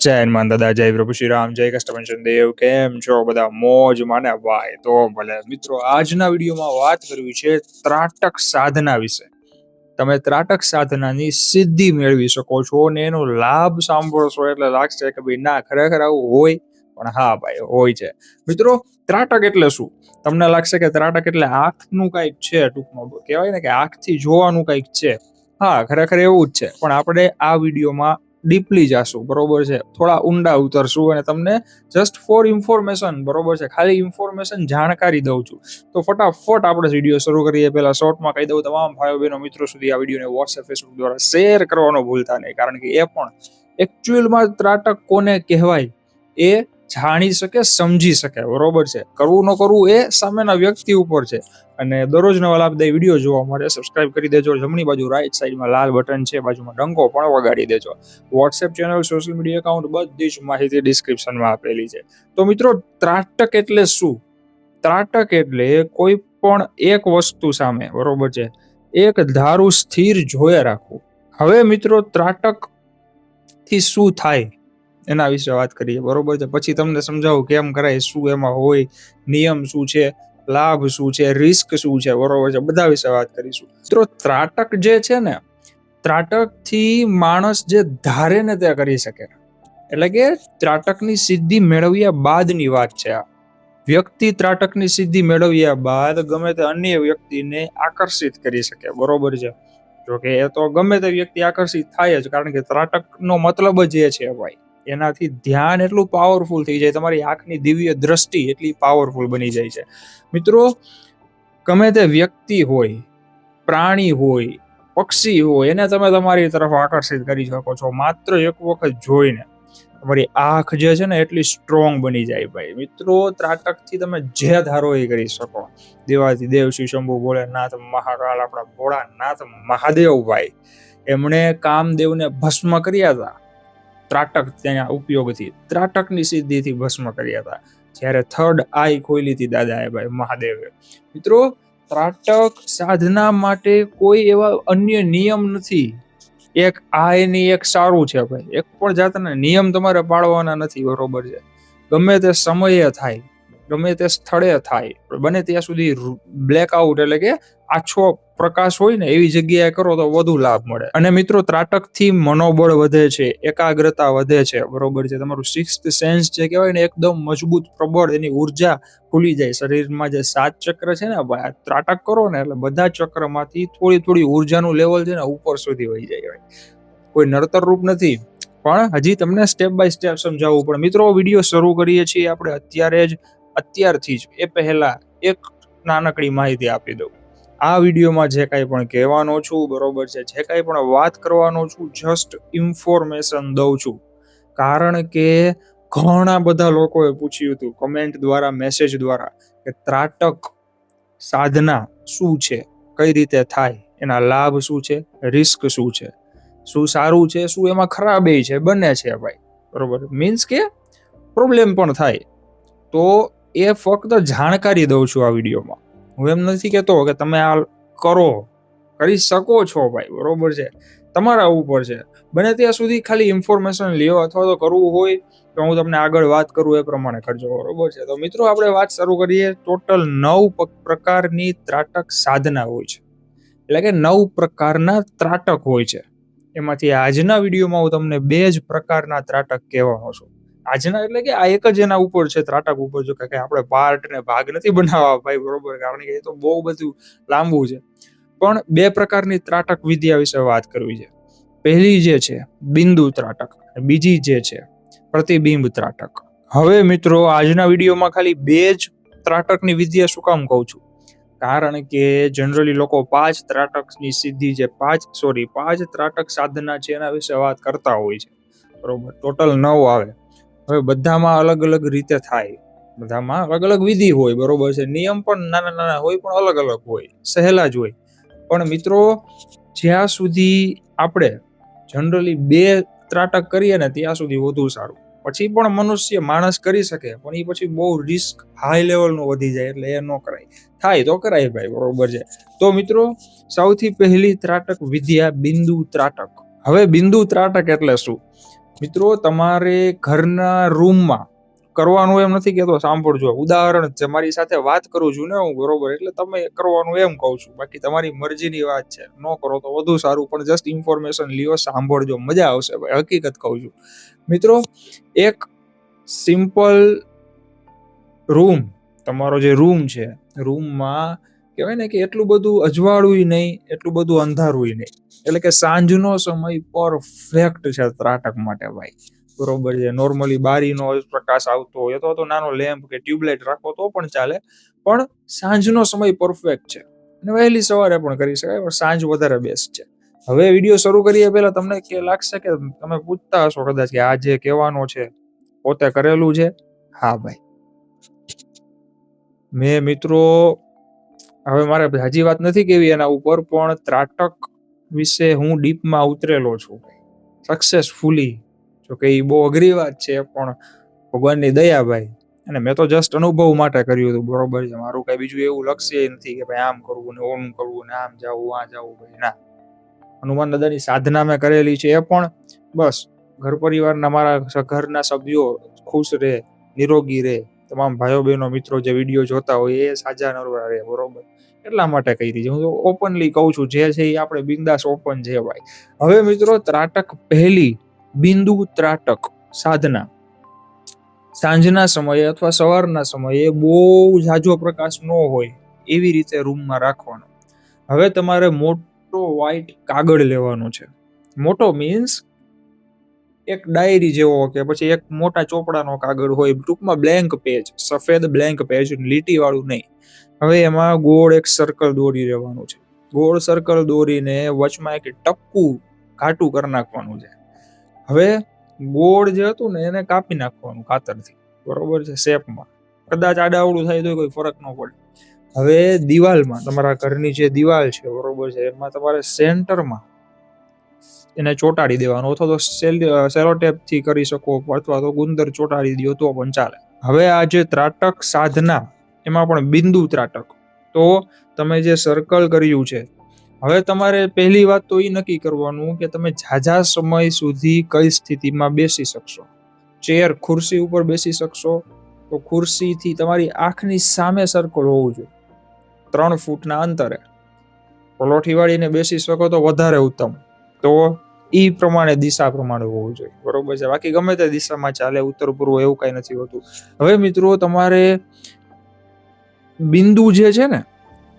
જય હનુમાન દાદા, જય પ્રભુ શ્રી રામ, જય કષ્ટભંજન દેવ. કેમ છો બધા? મોજ માને ભાઈ? તો ભલે મિત્રો, આજના વિડીયોમાં વાત કરવી છે ત્રાટક સાધના વિશે. તમે ત્રાટક સાધનાની સિદ્ધિ મેળવી શકો છો અને એનો લાભ સાંભળશો એટલે લાગશે કે ભાઈ ના, ખરેખર આવું હોય. પણ હા ભાઈ, હોય છે. મિત્રો, ત્રાટક એટલે શું? તમને લાગશે કે ત્રાટક એટલે આંખનું કંઈક છે, ટૂંકમાં કહેવાય ને કે આંખથી જોવાનું કંઈક છે. હા, ખરેખર એવું જ છે. પણ આપણે આ વિડીયોમાં ડીપલી જાશું, બરોબર છે, થોડા ઊંડા ઉતરશું અને તમને જસ્ટ ફોર ઇન્ફોર્મેશન, બરોબર છે, ખાલી ઇન્ફોર્મેશન જાણકારી દઉં છું. તો ફટાફટ આપણે વિડીયો શરૂ કરીએ. પહેલા શોર્ટમાં કહી દઉં, તમામ ભાઈઓ બહેનો મિત્રો સુધી આ વિડીયોને વોટ્સએપ, ફેસબુક દ્વારા શેર કરવાનો ભૂલતા નહીં, કારણ કે એ પણ એકચ્યુઅલમાં ત્રાટક કોને કહેવાય એ જાણી શકે, સમજી શકે, બરોબર છે. કરવું ન કરવું એ સામેના વ્યક્તિ ઉપર છે. અને દરરોજ નવા લાભદાયી વિડીયો જોવા માટે સબસ્ક્રાઇબ કરી દેજો. જમણી બાજુ રાઈટ સાઈડમાં લાલ બટન છે, બાજુમાં ડંકો પણ વગાડી દેજો. WhatsApp channel, social media account, બધી જ માહિતી ડિસ્ક્રિપ્શનમાં આપેલી છે. તો મિત્રો, ત્રાટક એટલે શું? ત્રાટક એટલે કોઈ પણ એક વસ્તુ સામે, બરોબર છે, એક ધારું સ્થિર જોયા રાખવું. હવે મિત્રો, ત્રાટક થી શું થાય એના વિશે વાત કરીએ, બરોબર છે. પછી તમને સમજાવું કેમ કરાય, શું એમાં હોય, નિયમ શું છે, લાભ શું છે, રિસ્ક શું છે, બરોબર છે, બધા વિશે વાત કરીશું. મિત્રો, ત્રાટક જે છે ને, ત્રાટક થી માણસ જે ધારે ને તે કરી શકે. એટલે કે ત્રાટકની સિદ્ધિ મેળવ્યા બાદની વાત છે આ. વ્યક્તિ ત્રાટકની સિદ્ધિ મેળવ્યા બાદ ગમે તે અન્ય વ્યક્તિને આકર્ષિત કરી શકે, બરોબર છે. જોકે એ તો ગમે તે વ્યક્તિ આકર્ષિત થાય જ, કારણ કે ત્રાટકનો મતલબ જ એ છે ભાઈ. એનાથી ધ્યાન એટલું પાવરફુલ થઈ જાય, તમારી આંખની દિવ્ય દ્રષ્ટિ એટલી પાવરફુલ બની જાય છે. મિત્રો, ગમે તે વ્યક્તિ હોય, પ્રાણી હોય, પક્ષી હોય, એને તમે તમારી તરફ આકર્ષિત કરી શકો છો માત્ર એક વખત જોઈને. તમારી આંખ જે છે ને એટલી સ્ટ્રોંગ બની જાય ભાઈ. મિત્રો, ત્રાટકથી તમે જે ધારો એ કરી શકો. દેવાથી દેવ શ્રી શંભુ ભોળેનાથ મહાકાલ, આપણા ભોળાનાથ મહાદેવ ભાઈ, એમણે કામદેવને ભસ્મ કર્યા હતા ત્રાટક તેના ઉપયોગથી, ત્રાટકની સિદ્ધિથી ભસ્મ કર્યા હતા. જ્યારે થર્ડ આઈ ખોલી હતી દાદાએ ભાઈ મહાદેવે. મિત્રો, ત્રાટક સાધના માટે કોઈ એવા અન્ય નિયમ નથી. એક આ એની એક સારું છે ભાઈ, એક પણ જાતના નિયમ તમારે પાળવાના નથી, બરોબર છે. ગમે તે સમયે થાય, ગમે તે સ્થળે થાય, બને ત્યાં સુધી બ્લેકઆઉટ એટલે કે આછો પ્રકાશ હોય ને એવી જગ્યાએ કરો તો વધુ લાભ મળે. અને મિત્રો, ત્રાટકથી મનોબળ વધે છે, એકાગ્રતા વધે છે, બરોબર છે. તમારું સિક્સ્થ સેન્સ જે કહેવાય ને એકદમ મજબૂત, પ્રબળ, એની ઉર્જા ખુલી જાય. શરીરમાં જે 7 ચક્ર છે ને ભાઈ, ત્રાટક કરો ને એટલે બધા ચક્રમાંથી થોડી થોડી ઉર્જાનું લેવલ છે ને ઉપર સુધી વહી જાય. કોઈ નડતર રૂપ નથી, પણ હજી તમને સ્ટેપ બાય સ્ટેપ સમજાવવું. પણ મિત્રો, વિડીયો શરૂ કરીએ છીએ આપણે અત્યારથી જ. એ પહેલા એક નાનકડી માહિતી આપી દઉં. આ વિડીયોમાં જે કાંઈ પણ કહેવાનો છું, બરોબર છે, જે કાંઈ પણ વાત કરવાનો છું, જસ્ટ ઇન્ફોર્મેશન દઉં છું. કારણ કે ઘણા બધા લોકોએ પૂછ્યું હતું કમેન્ટ દ્વારા, મેસેજ દ્વારા, કે ત્રાટક સાધના શું છે, કઈ રીતે થાય, એના લાભ શું છે, રિસ્ક શું છે, શું સારું છે, શું એમાં ખરાબ છે, બંને છે ભાઈ, બરોબર. મીન્સ કે પ્રોબ્લેમ પણ થાય. તો એ ફક્ત જાણકારી દઉં છું આ વિડીયોમાં. હું એમ નથી કહેતો કે તમે આ કરી શકો છો ભાઈ, બરોબર છે, તમારા ઉપર છે. બને ત્યાં સુધી ખાલી ઇન્ફોર્મેશન લ્યો, અથવા તો કરવું હોય તો હું તમને આગળ વાત કરું એ પ્રમાણે કરજો, બરોબર છે. તો મિત્રો, આપણે વાત શરૂ કરીએ. ટોટલ 9 પ્રકારની ત્રાટક સાધના હોય છે, એટલે કે 9 પ્રકારના ત્રાટક હોય છે. એમાંથી આજના વિડીયોમાં હું તમને 2 જ પ્રકારના ત્રાટક કહેવાનો છું. આજના એટલે કે આ એક જ એના ઉપર છે, ત્રાટક ઉપર. જો કે આપણે પાર્ટ ને ભાગ નથી બનાવવા ભાઈ, બરોબર, કારણ કે એ તો બહુ બધું લાંબુ છે. પણ 2 પ્રકારની ત્રાટક વિદ્યા વિશે વાત કરવી છે. પહેલી જે છે બિંદુ ત્રાટક, બીજી જે છે પ્રતિબિંબ ત્રાટક. હવે મિત્રો, આજના વિડીયોમાં ખાલી 2 જ ત્રાટકની વિદ્યા શું કામ કહું છું? કારણ કે જનરલી લોકો 5 ત્રાટકની સિદ્ધિ છે, 5 ત્રાટક સાધના છે, એના વિશે વાત કરતા હોય છે, બરોબર. ટોટલ 9 આવે. હવે બધામાં અલગ અલગ રીતે થાય, બધામાં અલગ અલગ વિધિ હોય, બરોબર છે. નિયમ પણ નાના નાના હોય, પણ અલગ અલગ હોય, સહેલા જ હોય. પણ મિત્રો, જ્યાં સુધી આપણે જનરલી 2 ત્રાટક કરીએ ને ત્યાં સુધી વધુ સારું. પછી પણ માણસ કરી શકે, પણ એ પછી બહુ રિસ્ક હાઈ લેવલનું વધી જાય, એટલે એ ન કરાય. થાય તો કરાય ભાઈ, બરોબર છે. તો મિત્રો, સૌથી પહેલી ત્રાટક વિદ્યા બિંદુ ત્રાટક. હવે બિંદુ ત્રાટક એટલે શું? મિત્રો તમારે ઘરના રૂમમાં કરવાનું એમ નથી કહેતો, સાંભળજો, ઉદાહરણ છે, મારી સાથે વાત કરું છું ને હું, બરોબર, એટલે તમે કરવાનું એમ કહું છું, બાકી તમારી મરજીની વાત છે, ન કરો તો વધુ સારું, પણ જસ્ટ ઇન્ફોર્મેશન લ્યો, સાંભળજો, મજા આવશે ભાઈ, હકીકત કહું છું. મિત્રો એક સિમ્પલ રૂમ, તમારો જે રૂમ છે, રૂમમાં કહેવાય ને કે એટલું બધું અજવાળું નહીં, એટલું બધું અંધારું નહીં, એટલે કે સાંજનો સમય પરફેક્ટ છે ત્રાટક માટે ભાઈ, બરોબર છે. નોર્મલી બારીનો પ્રકાશ આવતો હોય તો નાનો લેમ્પ કે ટ્યુબલાઇટ રાખો તો પણ ચાલે, પણ સાંજનો સમય પરફેક્ટ છે, અને વહેલી સવારે પણ કરી શકાય, પણ સાંજ વધારે બેસ્ટ છે. હવે વિડીયો શરૂ કરીએ પહેલા તમને કે લાગશે કે તમે પૂછતા હશો કદાચ કે આ જે કહેવાનો છે પોતે કરેલું છે. હા ભાઈ, મેં મિત્રો, હવે મારે હજી વાત નથી કેવી એના ઉપર, પણ ત્રાટક વિશે હું ડીપમાં ઉતરેલો છું સક્સેસફુલી. જો કે એ બહુ અઘરી વાત છે, પણ ભગવાનની દયા ભાઈ, અને મેં તો જસ્ટ અનુભવ માટે કર્યું હતું, બરોબર છે. મારું કઈ બીજું એવું લક્ષ્ય નથી કે ભાઈ આમ કરવું ને ઓમ કરવું ને આમ જવું આ જવું, ભાઈ ના. હનુમાન દાદાની સાધના મેં કરેલી છે, એ પણ બસ ઘર પરિવારના, મારા ઘરના સભ્યો ખુશ રહે, નિરોગી રહે, તમામ ભાઈઓ બહેનો મિત્રો જે વિડીયો જોતા હોય એ સાજા નરવા રહે, બરોબર, એટલા માટે કહી દીધી. હું તો ઓપનલી કહું છું, જે છે એ આપણે બિંદાસ ઓપન છે ભાઈ. હવે મિત્રો ત્રાટક પહેલી બિંદુ ત્રાટક સાધના સાંજના સમયે અથવા સવારના સમયે બહુ ઝાઝો પ્રકાશ ન હોય એવી રીતે રૂમમાં રાખવાનો. હવે તમારે મોટો વ્હાઈટ કાગળ લેવાનો છે. મોટો મીન્સ એક ડાયરી જેવો કે પછી એક મોટા ચોપડાનો કાગળ હોય, ટૂંકમાં બ્લેન્ક પેજ, સફેદ બ્લેન્ક પેજ, લીટી વાળું નહીં. હવે એમાં ગોળ એક સર્કલ દોરી રહેવાનું છે. ગોળ સર્કલ દોરીને વચમાં એક ટપકું ઘાટું કરી નાખવાનું છે. હવે ગોળ જે હતું ને એને કાપી નાખવાનું કાતરથી, બરોબર છે, શેપમાં. કદાચ આડાવડું થાય તો કોઈ ફરક ન પડે. હવે દિવાલમાં, તમારા ઘરની જે દિવાલ છે, બરોબર છે, એમાં તમારે સેન્ટરમાં એને ચોંટાડી દેવાનો, અથવા તો સેલોટેપથી કરી શકો, અથવા તો ગુંદર ચોંટાડી દો તો પણ ચાલે. હવે આ જે ત્રાટક સાધના, એમાં પણ બિંદુ ત્રાટક, તો તમે જે સર્કલ કર્યું છે, હવે તમારે પહેલી વાત તો એ નક્કી કરવાનું કે તમે ઝાઝા સમય સુધી કઈ સ્થિતિમાં બેસી શકશો. ચેર, ખુરશી ઉપર બેસી શકશો તો ખુરશીથી તમારી આંખની સામે સર્કલ હોવું જોઈએ, 3 ફૂટના અંતરે. પલોઠી વાળીને બેસી શકો તો વધારે ઉત્તમ, તો ઈ પ્રમાણે દિશા પ્રમાણે હોવું જોઈએ, બરોબર છે. બાકી ગમે તે દિશામાં ચાલે, ઉત્તર પૂર્વ એવું કઈ નથી હોતું. હવે મિત્રો તમારે બિંદુ જે છે ને,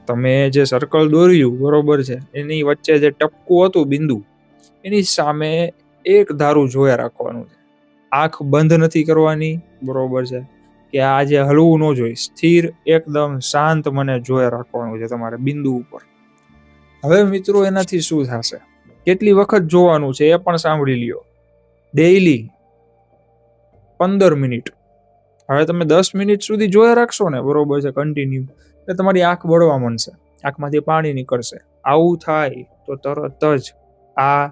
તમે જે સર્કલ દોર્યું, બરોબર છે, એની વચ્ચે જે ટપકું હતું બિંદુ, એની સામે એક ધારું જોયા રાખવાનું છે. આંખ બંધ નથી કરવાની, બરોબર છે, કે આ જે હલવું ન જોઈએ, સ્થિર એકદમ શાંત મને જોયા રાખવાનું છે તમારે બિંદુ ઉપર. હવે મિત્રો એનાથી શું થશે, કેટલી વખત જોવાનું છે એ પણ સાંભળી લ્યો. Daily 15 minute. હવે તમે 10 મિનિટ સુધી જોયા રાખશો ને, બરોબર છે, કન્ટિન્યુ, એટલે તમારી આંખ બળવા માંડશે, આંખમાંથી પાણી નીકળશે. આવું થાય તો તરત જ આ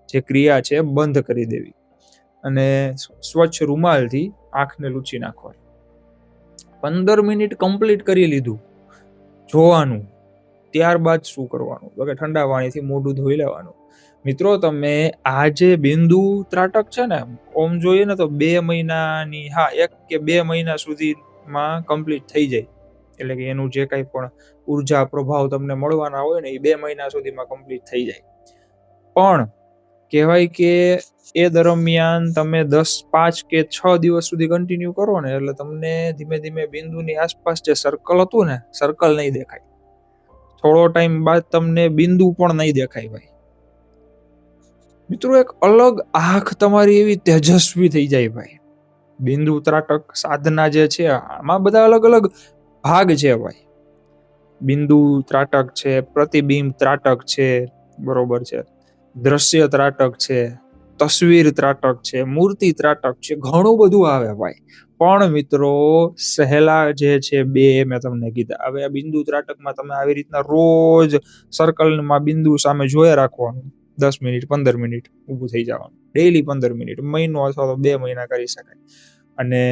જે ક્રિયા છે બંધ કરી દેવી, અને સ્વચ્છ રૂમાલથી આંખને લૂછી નાખવાની. 15 મિનિટ કમ્પ્લીટ કરી લીધું જોવાનું, ત્યારબાદ શું કરવાનું, તો કે ઠંડા પાણીથી મોઢું ધોઈ લેવાનું. મિત્રો તમે આ જે બિંદુ ત્રાટક છે ને, ઓમ જોઈએ ને તો 2 મહિનાની, 1 કે 2 મહિના સુધીમાં કમ્પ્લીટ થઈ જાય. એટલે કે એનું જે કંઈ પણ ઉર્જા પ્રભાવ તમને મળવાના હોય ને, એ 2 મહિના સુધીમાં કમ્પ્લીટ થઈ જાય. પણ કહેવાય કે એ દરમિયાન તમે 5 કે 6 દિવસ સુધી કન્ટિન્યુ કરો ને, એટલે તમને ધીમે ધીમે બિંદુની આસપાસ જે સર્કલ હતું ને, સર્કલ નહીં દેખાય. થોડો ટાઈમ બાદ તમને બિંદુ પણ નહીં દેખાય ભાઈ. મિત્રો એક અલગ આંખ તમારી એવી તેજસ્વી થઈ જાય ભાઈ. બિંદુ ત્રાટક સાધના જે છે, આમાં બધા અલગ અલગ ભાગ છે ભાઈ. બિંદુ ત્રાટક છે, પ્રતિબિંબ ત્રાટક છે, બરોબર છે, દ્રશ્ય ત્રાટક છે, તસવીર ત્રાટક છે, મૂર્તિ ત્રાટક છે, ઘણું બધું આવે ભાઈ. પણ મિત્રો સહેલા જે છે 2 મેં તમને કીધા. હવે આ બિંદુ ત્રાટકમાં તમે આવી રીતના રોજ સર્કલમાં બિંદુ સામે જોયા રાખવાનું, 10 મિનિટ 15 મિનિટ ઊભું થઈ જવાનું, ડેઈલી 15 મિનિટ, મહિનો અથવા તો 2 મહિના કરી શકાય. અને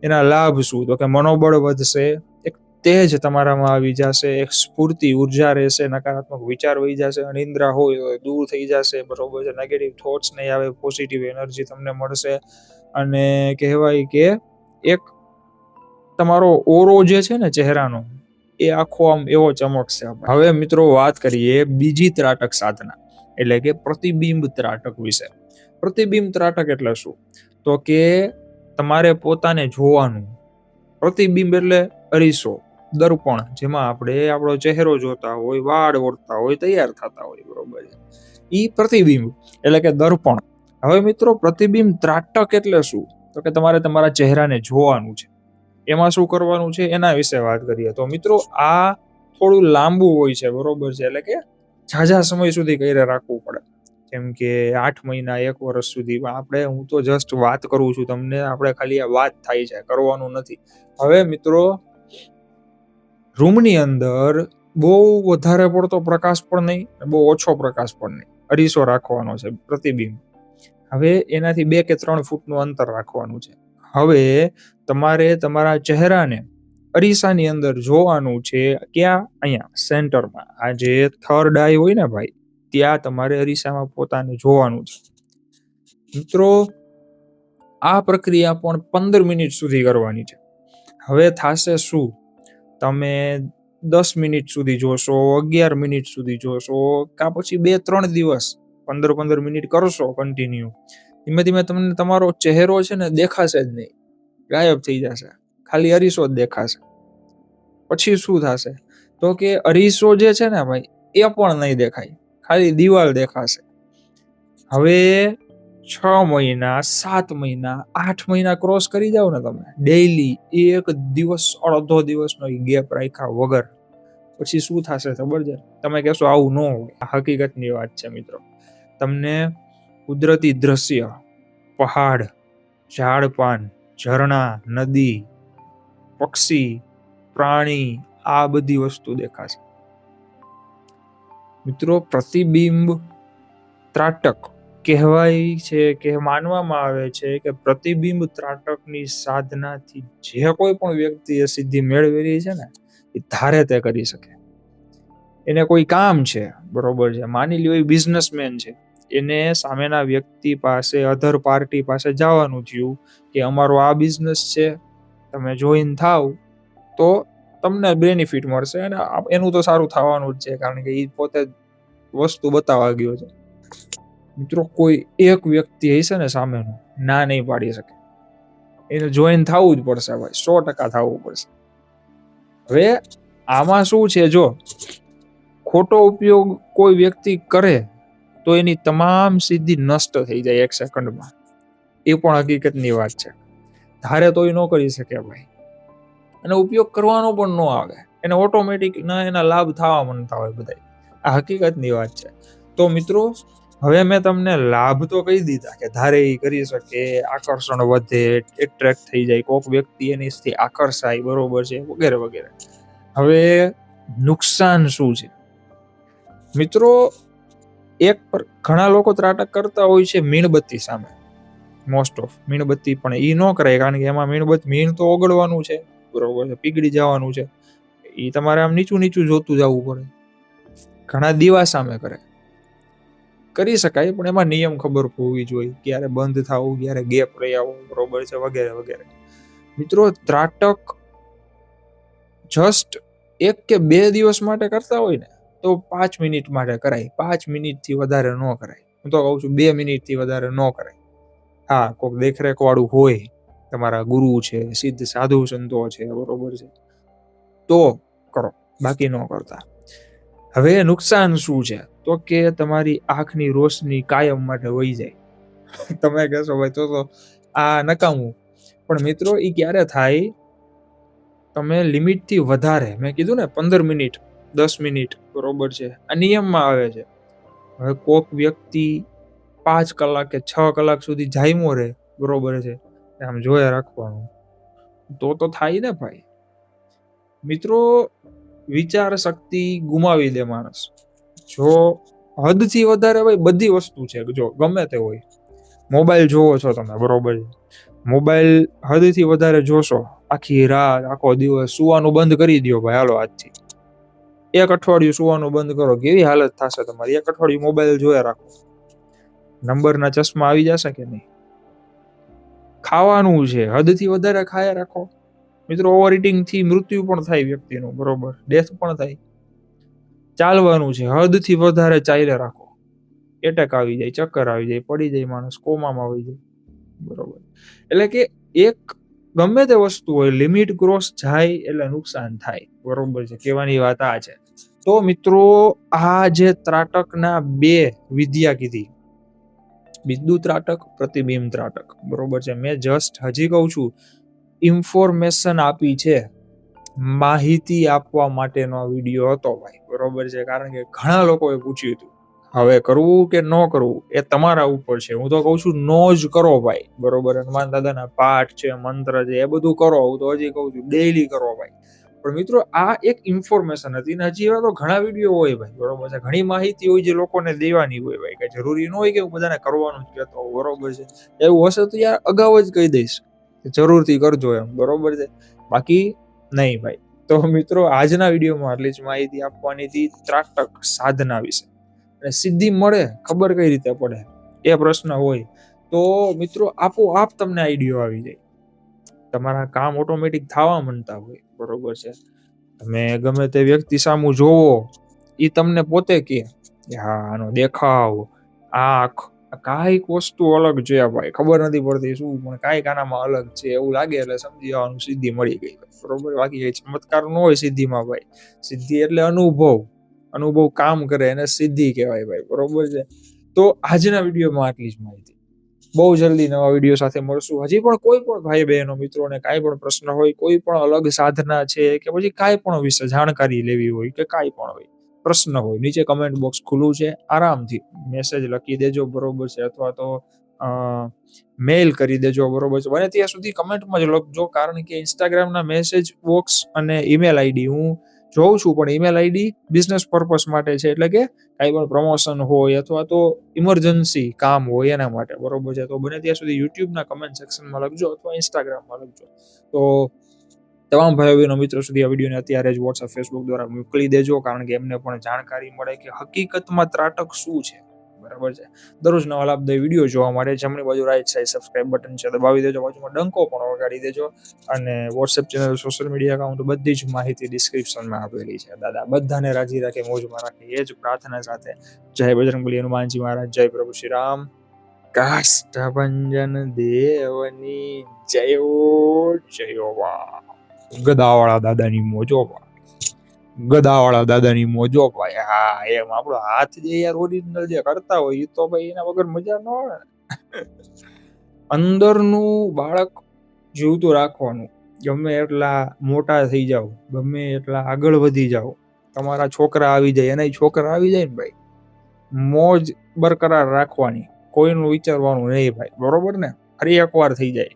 એના લાભ શું, તો કે મનોબળ વધશે, એક તેજ તમારામાં આવી જશે, એક સ્ફૂર્તિ ઉર્જા રહેશે, નકારાત્મક વિચાર વહી જશે, અનિદ્રા હોય તો દૂર થઈ જશે, બરોબર છે, નેગેટિવ થોટ્સ નહીં આવે, પોઝિટિવ એનર્જી તમને મળશે. અને કહેવાય કે એક તમારો ઓરો જે છે ને ચહેરાનો એ આખો આમ એવો ચમકશે. હવે મિત્રો વાત કરીએ બીજી ત્રાટક સાધના એટલે કે પ્રતિબિંબ ત્રાટક વિશે. પ્રતિબિંબ ત્રાટક એટલે શું? તો કે તમારે પોતાને જોવાનું. પ્રતિબિંબ એટલે અરીસો, દર્પણ, જેમાં આપણે આપણો ચહેરો જોતા હોય, વાળ ઓળતા હોય, તૈયાર થતા હોય, બરોબર છે, ઈ પ્રતિબિંબ એટલે કે દર્પણ. હવે મિત્રો પ્રતિબિંબ ત્રાટક એટલે શું? તો કે તમારે તમારા ચહેરાને જોવાનું છે. એમાં શું કરવાનું છે એના વિશે વાત કરીએ તો મિત્રો આ થોડું લાંબુ હોય છે, બરોબર છે, એટલે કે ઝાઝા સમય સુધી કર્યા રાખવું પડે, જેમ કે 8 મહિના 1 વર્ષ સુધીમાં. હું તો જસ્ટ વાત કરું છું તમને, આપણે ખાલી આ વાત થાય છે, કરવાનું નથી. હવે મિત્રો રૂમની અંદર બહુ વધારે પડતો પ્રકાશ પણ નહીં, બહુ ઓછો પ્રકાશ પણ નહીં, અરીસો રાખવાનો છે પ્રતિબિંબ. હવે એનાથી 2 કે 3 ફૂટનું અંતર રાખવાનું છે. હવે તમારે તમારા ચહેરાને અરીસાની અંદર જોવાનું છે. ક્યાં? અહીંયા સેન્ટરમાં, આ જે થર્ડ આઈ હોય ને ભાઈ, ત્યાં તમારે અરીસામાં પોતાને જોવાનું છે. મિત્રો આ પ્રક્રિયા પણ 15 મિનિટ સુધી કરવાની છે. હવે થશે શું? તમે 10 મિનિટ સુધી જોશો, 11 મિનિટ સુધી જોશો, કા પછી 2-3 દિવસ 15-15 મિનિટ કરશો કન્ટિન્યુ, ધીમે ધીમે તમને તમારો ચહેરો છે ને દેખાશે જ નહીં, ગાયબ થઈ જશે, ખાલી અરીસો જ દેખાશે. પછી શું થશે? તો કે અરીસો જે છે ને ભાઈ એ પણ નહીં દેખાય, ખાલી દિવાલ દેખાશે. હવે 6 મહિના, 7 મહિના, 8 મહિના ક્રોસ કરી જાવ ને તમે ડેઈલી, એક દિવસ અડધો દિવસનો ગેપ રાખ્યા વગર, પછી શું થશે ખબર છે? તમે કહેશો આવું ન હોય. આ હકીકતની વાત છે મિત્રો. તમને કુદરતી દ્રશ્ય, પહાડ, ઝાડ-પાન, ઝરણા, નદી, પક્ષી, પ્રાણી, આ બધી વસ્તુ દેખાશે. મિત્રો પ્રતિબિંબ ત્રાટક કહેવાય છે કે માનવામાં આવે છે કે પ્રતિબિંબ ત્રાટકની સાધનાથી જે કોઈ પણ વ્યક્તિએ સિદ્ધિ મેળવેલી છે ને એ ધારે તે કરી શકે. એને કોઈ કામ છે, બરોબર છે, માની લ્યો એ બિઝનેસમેન છે, એને સામેના વ્યક્તિ પાસે, અધર પાર્ટી પાસે જવાનું થયું કે અમારો આ બિઝનેસ છે, તમે જોઈન થાવ તો તમને બેનિફિટ મળશે, અને એનું તો સારું થવાનું જ છે, કારણ કે એ પોતે વસ્તુ બતાવવા ગયો છે. મિત્રો કોઈ એક વ્યક્તિ હશે ને સામેનું, ના નહીં પાડી શકે, એને જોઈન થવું જ પડશે ભાઈ, 100% થવું પડશે. હવે આમાં શું છે, જો ખોટો ઉપયોગ કોઈ વ્યક્તિ કરે તો એની તમામ સિદ્ધિ નષ્ટ થઈ જાય 1 સેકન્ડમાં. એ પણ હકીકતની વાત છે. ધારે તોય ન કરી શકે ભાઈ, અને ઉપયોગ કરવાનો પણ ન આવે, એને ઓટોમેટિક ના એના લાભ થવા માંડતા હોય બધા. આ હકીકતની વાત છે. તો મિત્રો હવે મેં તમને લાભ તો કહી દીધા કે ધારે એ કરી શકે, આકર્ષણ વધે, એટ્રેક્ટ થઈ જાય, કોઈક વ્યક્તિ એની આકર્ષાય, બરોબર છે, વગેરે વગેરે. હવે નુકસાન શું છે મિત્રો? ઘણા લોકો ત્રાટક કરતા હોય છે મીણબત્તી સામે, મોસ્ટ ઓફ મીણબત્તી, પણ એ ન કરાય, કારણ કે એમાં મીણ તો ઓગળવાનું છે, બરોબર છે, પીગળી જવાનું છે. એ તમારે આમ નીચું નીચું જોતું જવું પડે. ઘણા દીવા સામે કરી શકાય, પણ એમાં નિયમ ખબર હોવી જોઈએ, ક્યારે બંધ થવું, ક્યારે ગેપ રહી આવો, બરોબર છે, વગેરે વગેરે. મિત્રો ત્રાટક જસ્ટ 1 કે 2 દિવસ માટે કરતા હોય ને તો 5 મિનિટ માટે કરાય, 5 મિનિટથી વધારે ન કરાય. હું તો કહું છું 2 મિનિટથી વધારે ન કરાય. હા, કોઈક દેખરેખ વાળું હોય, તમારા ગુરુ છે, સિદ્ધ સાધુ સંતો છે, બરોબર છે, તો કરો, બાકી ન કરતા. હવે નુકસાન શું છે? તો કે તમારી આંખની રોશની કાયમ માટે વહી જાય. તમે કહેશો ભાઈ તો આ નકામું, પણ મિત્રો એ ક્યારે થાય? તમે લિમિટથી વધારે, મેં કીધું ને 15 મિનિટ, 10 મિનિટ, બરોબર છે, આ નિયમમાં આવે છે. હવે કોઈક વ્યક્તિ 5 કલાક કે 6 કલાક સુધી જામ્યો રહે, બરોબર છે, આમ જોયા રાખવાનું, તો થાય ને ભાઈ. મિત્રો વિચાર શક્તિ ગુમાવી દે માણસ જો હદથી વધારે ભાઈ બધી વસ્તુ છે, જો ગમે તે હોય. મોબાઈલ જોવો છો તમે, બરોબર છે, મોબાઈલ હદથી વધારે જોશો આખી રાત આખો દિવસ સુવાનું બંધ કરી દો ભાઈ, હાલો આજથી 1 અઠવાડિયું સુવાનું બંધ કરો, કેવી હાલત થશે તમારી. 1 અઠવાડિયું મોબાઈલ જોયા રાખો, નંબરના ચશ્મા આવી જશે કે નહીં. ખાવાનું છે હદથી વધારે ખાયા રાખો મિત્રો, ઓવર ઇટિંગ થી મૃત્યુ પણ થાય વ્યક્તિનું, બરોબર, ડેથ પણ થાય. ચાલવાનું છે હદથી વધારે ચાલ્યા રાખો, એટેક આવી જાય, ચક્કર આવી જાય, પડી જાય માણસ, કોમામાં આવી જાય, બરોબર. એટલે કે એક ગમે તે વસ્તુ હોય લિમિટ ક્રોસ જાય એટલે નુકસાન થાય, બરોબર છે. કહેવાની વાત આ છે. તો મિત્રો આ જે ત્રાટકના 2 વિદ્યા કીધી, બિંદુ ત્રાટક, પ્રતિબિંબ ત્રાટક, બરોબર છે. મેં જસ્ટ હજી કહું છું, ઇન્ફોર્મેશન આપી છે, માહિતી આપવા માટેનો આ વિડીયો હતો ભાઈ, બરોબર છે. કારણ કે ઘણા લોકોએ પૂછ્યું હતું, હવે કરવું કે ન કરવું એ તમારા ઉપર છે. હું તો કહું છું નો જ કરો ભાઈ, બરોબર. હનુમાન દાદાના પાઠ છે, મંત્ર છે, એ બધું કરો. હું તો હજી કહું છું ડેઈલી કરો ભાઈ. પણ મિત્રો આ એક ઇન્ફોર્મેશન હતી ને, હજી એવા તો ઘણા વિડીયો હોય ભાઈ, બરોબર છે. ઘણી માહિતી હોય જે લોકોને દેવાની હોય ભાઈ, કે જરૂરી ન હોય કે હું બધાને કરવાનું જ કહેતો હોઉં, બરોબર છે. એવું હશે તો યાર અગાઉ જ કહી દઈશ, જરૂરથી કરજો એમ, બરોબર છે. બાકી નહીં ભાઈ. તો મિત્રો આજના વિડીયોમાં આટલી જ માહિતી આપવાની હતી ત્રાટક સાધના વિશે. અને સિદ્ધિ મળે ખબર કઈ રીતે પડે એ પ્રશ્ન હોય તો મિત્રો આપોઆપ તમને આઈડિયો આવી જાય, તમારા કામ ઓટોમેટિક થવા માંડતા હોય, બરોબર છે. તમે ગમે તે વ્યક્તિ સામું જોવો, એ તમને પોતે કે હા આનો દેખાવ, આંખ, કાંઈક વસ્તુ અલગ છે ભાઈ, ખબર નથી પડતી શું, પણ કાંઈક આનામાં અલગ છે એવું લાગે એટલે સમજી જવાનું સિદ્ધિ મળી ગઈ, બરોબર. બાકી કઈ ચમત્કાર ન હોય સિદ્ધિમાં ભાઈ. સિદ્ધિ એટલે અનુભવ કામ કરે એને સિદ્ધિ કહેવાય ભાઈ, બરોબર છે. તો આજના વિડીયોમાં આટલી જ માહિતી. બહુ જલ્દી નવા વિડીયો સાથે મળશું. હજી પણ કોઈ પણ ભાઈ બહેનો મિત્રોને કાંઈ પણ પ્રશ્ન હોય, કોઈ પણ અલગ સાધના છે કે પછી કાંઈ પણ વિશે જાણકારી લેવી હોય કે કાંઈ પણ હોય, પ્રશ્ન હોય, નીચે કમેન્ટ બોક્સ ખુલ્લું છે, આરામથી મેસેજ લખી દેજો, બરોબર છે. અથવા તો મેલ કરી દેજો, બરોબર છે. બને ત્યાં સુધી કમેન્ટમાં જ લખજો, કારણ કે ઇન્સ્ટાગ્રામના મેસેજ બોક્સ અને ઈમેલ આઈડી હું જોઉં છું, પણ ઈમેલ આઈડી બિઝનેસ પર્પસ માટે છે, એટલે કે કાંઈ પણ પ્રમોશન હોય અથવા તો ઇમરજન્સી કામ હોય એના માટે, બરોબર છે. તો બને ત્યાં સુધી યુટ્યુબના કમેન્ટ સેક્શનમાં લખજો અથવા ઇન્સ્ટાગ્રામમાં લખજો. તો તમામ ભાઈઓ બહેનો મિત્રો સુધી આ વિડીયોને અત્યારે જ વોટ્સઅપ, ફેસબુક દ્વારા મોકલી દેજો, કારણ કે એમને પણ જાણકારી મળે કે હકીકતમાં ત્રાટક શું છે, બરાબર છે. દરરોજ નવા લાભદાયી વિડીયો જોવા માટે જમણી બાજુ રાઈટ સાઈડ સબસ્ક્રાઇબ બટન છે, દબાવી દેજો, બાજુમાં ડંકો પણ વગાડી દેજો. અને WhatsApp channel, social media account, બધી જ માહિતી ડિસ્ક્રિપ્શનમાં આપેલી છે. દાદા બધાને રાજી રાખે, મોજમાં રાખે, એ જ પ્રાર્થના સાથે જય બજરંગબલી, હનુમાનજી મહારાજ, જય પ્રભુ શ્રી રામ, કાષ્ટભંજન દેવની જય વા. ગદાવાળા દાદાની મોજો ભાઈ, ગદાવાળા દાદાની મોજો ભાઈ. હા એમ આપણો હાથ જે યાર ઓરિજિનલ જે કરતા હોય એ તો ભાઈ એના વગર મજા ન આવે. અંદરનું બાળક જીવતું રાખવાનું. ગમે એટલા મોટા થઈ જાવ, ગમે એટલા આગળ વધી જાવ, તમારા છોકરા આવી જાય, એના છોકરા આવી જાય ને ભાઈ, મોજ બરકરાર રાખવાની, કોઈનું વિચારવાનું નહીં ભાઈ, બરોબર ને. ફરી એકવાર થઈ જાય.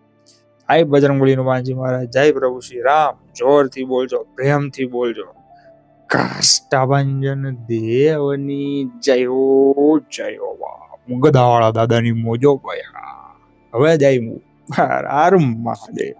આય બજરંગબલી, હનુમાનજી મહારાજ, જય પ્રભુ શ્રી રામ. જોરથી બોલજો, પ્રેમથી બોલજો. કાષ્ટભંજન દેવની જય વા. ગદાવાળા દાદાની મોજો ભાઈ. હવે જાય હું. મહાદેવ.